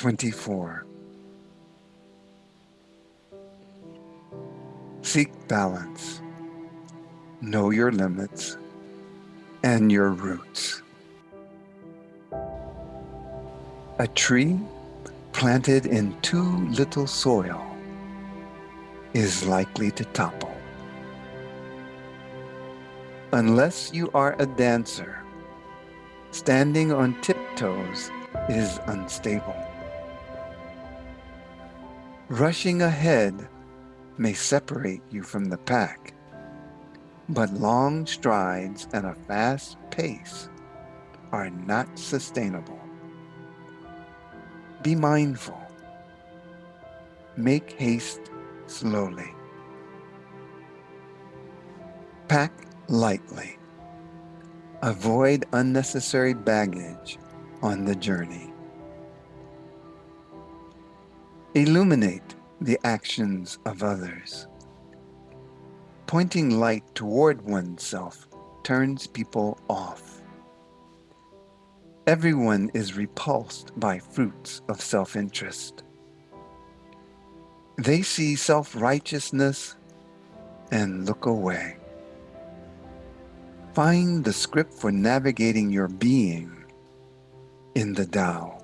24. Seek balance. Know your limits and your roots. A tree planted in too little soil is likely to topple. Unless you are a dancer, standing on tiptoes is unstable. Rushing ahead may separate you from the pack, but long strides and a fast pace are not sustainable. Be mindful. Make haste slowly. Pack lightly. Avoid unnecessary baggage on the journey. Illuminate the actions of others. Pointing light toward oneself turns people off. Everyone is repulsed by fruits of self-interest. They see self-righteousness and look away. Find the script for navigating your being in the Tao.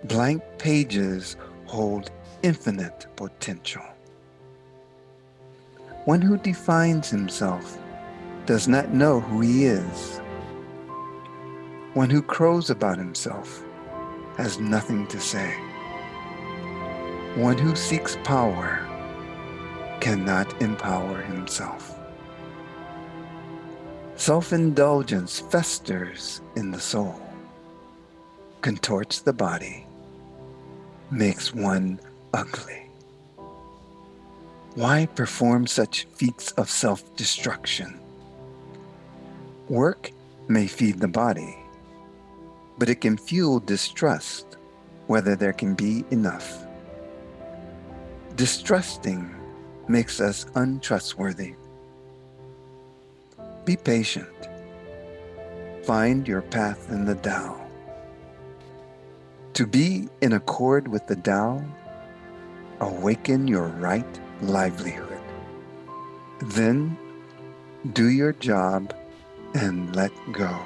Blank pages hold infinite potential. One who defines himself does not know who he is. One who crows about himself has nothing to say. One who seeks power cannot empower himself. Self-indulgence festers in the soul, contorts the body, makes one ugly. Why perform such feats of self-destruction? Work may feed the body, but it can fuel distrust whether there can be enough. Distrusting makes us untrustworthy. Be patient. Find your path in the Tao. To be in accord with the Tao, awaken your right livelihood. Then do your job and let go.